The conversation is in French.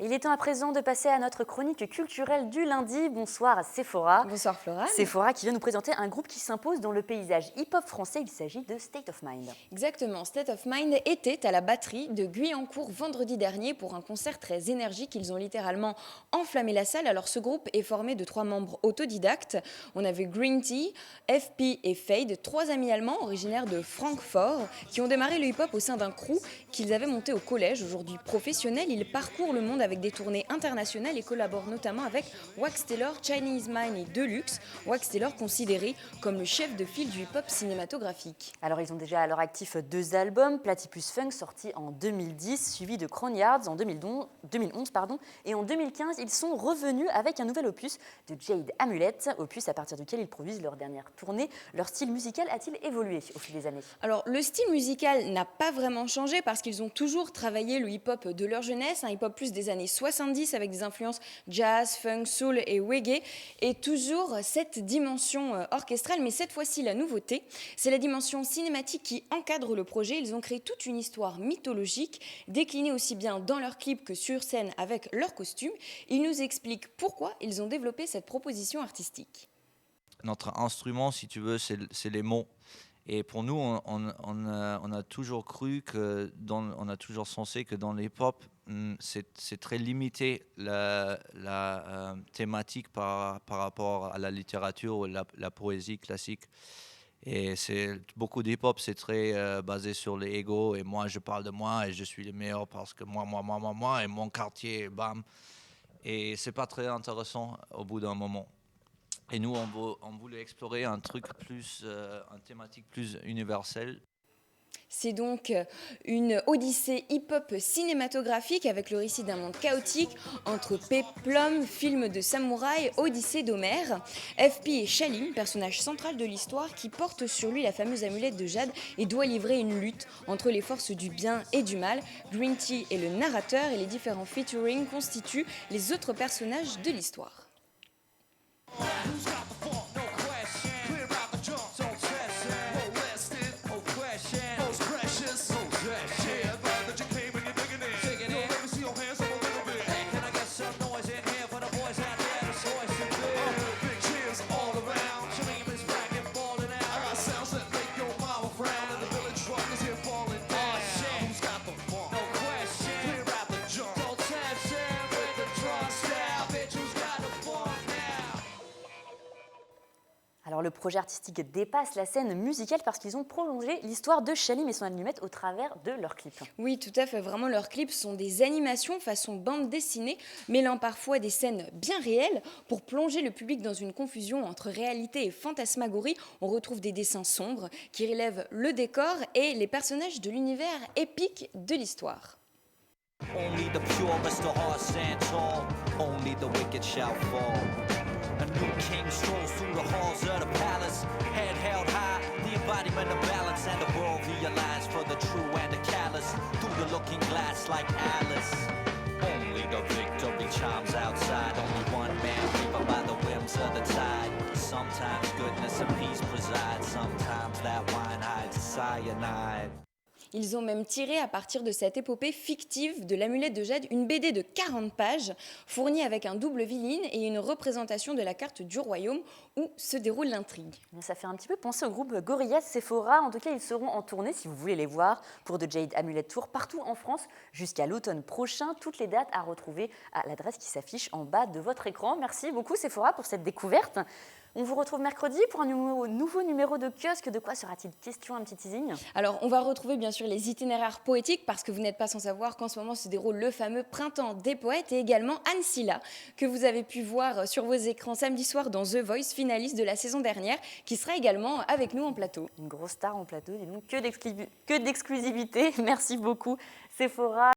Il est temps à présent de passer à notre chronique culturelle du lundi. Bonsoir Sephora. Bonsoir Flora. Sephora qui vient nous présenter un groupe qui s'impose dans le paysage hip-hop français. Il s'agit de State of Mind. Exactement, State of Mind était à la batterie de Guyancourt vendredi dernier pour un concert très énergique. Ils ont littéralement enflammé la salle. Alors ce groupe est formé de 3 membres autodidactes. On avait Green Tea, FP et Fade, 3 amis allemands originaires de Francfort qui ont démarré le hip-hop au sein d'un crew qu'ils avaient monté au collège. Aujourd'hui professionnels, ils parcourent le monde avec des tournées internationales et collaborent notamment avec Wax Taylor, Chinese Mind et Deluxe. Wax Taylor considéré comme le chef de file du hip-hop cinématographique. Alors ils ont déjà à leur actif 2 albums, Platypus Funk sorti en 2010, suivi de Cronyards en 2011, et en 2015 ils sont revenus avec un nouvel opus de Jade Amulet, opus à partir duquel ils produisent leur dernière tournée. Leur style musical a-t-il évolué au fil des années? Alors le style musical n'a pas vraiment changé parce qu'ils ont toujours travaillé le hip-hop de leur jeunesse, un hip-hop plus des années 70 avec des influences jazz, funk, soul et reggae, et toujours cette dimension orchestrale, mais cette fois-ci la nouveauté, c'est la dimension cinématique qui encadre le projet. Ils ont créé toute une histoire mythologique, déclinée aussi bien dans leurs clips que sur scène avec leurs costumes. Ils nous expliquent pourquoi ils ont développé cette proposition artistique. Notre instrument, si tu veux, c'est les mots. Et pour nous, on a toujours cru on a toujours sensé que dans l'hip-hop, c'est très limité la thématique par rapport à la littérature ou la poésie classique. Et beaucoup d'hip-hop, c'est très basé sur l'ego. Et moi, je parle de moi et je suis le meilleur parce que moi, et mon quartier, bam. Et c'est pas très intéressant au bout d'un moment. Et nous, on voulait explorer un truc une thématique plus universelle. C'est donc une odyssée hip-hop cinématographique avec le récit d'un monde chaotique entre péplum, film de samouraï, odyssée d'Homère. FP est Shalim, personnage central de l'histoire qui porte sur lui la fameuse amulette de jade et doit livrer une lutte entre les forces du bien et du mal. Green Tea est le narrateur et les différents featuring constituent les autres personnages de l'histoire. Alors le projet artistique dépasse la scène musicale parce qu'ils ont prolongé l'histoire de Shalim et son allumette au travers de leurs clips. Oui, tout à fait. Vraiment, leurs clips sont des animations façon bande dessinée, mêlant parfois des scènes bien réelles pour plonger le public dans une confusion entre réalité et fantasmagorie. On retrouve des dessins sombres qui relèvent le décor et les personnages de l'univers épique de l'histoire. Only the purest of hearts stand tall. Only the wicked shall fall. A new king strolls through the halls of the palace, head held high, the embodiment of balance, and the world realized for the true and the callous, through the looking glass like Alice. Only the victory chimes outside, only one man driven by the whims of the tide. Sometimes goodness and peace preside, sometimes that wine hides cyanide. Ils ont même tiré à partir de cette épopée fictive de l'amulette de jade une BD de 40 pages fournie avec un double viline et une représentation de la carte du royaume où se déroule l'intrigue. Ça fait un petit peu penser au groupe Gorillaz Sephora. En tout cas, ils seront en tournée, si vous voulez les voir, pour The Jade Amulet Tour partout en France jusqu'à l'automne prochain. Toutes les dates à retrouver à l'adresse qui s'affiche en bas de votre écran. Merci beaucoup Sephora pour cette découverte. On vous retrouve mercredi pour un nouveau numéro de kiosque. De quoi sera-t-il question, un petit teasing? Alors, on va retrouver bien sûr les itinéraires poétiques parce que vous n'êtes pas sans savoir qu'en ce moment se déroule le fameux Printemps des poètes et également Anne Silla que vous avez pu voir sur vos écrans samedi soir dans The Voice, finaliste de la saison dernière, qui sera également avec nous en plateau. Une grosse star en plateau, dis donc, que d'exclusivité. Merci beaucoup Sephora.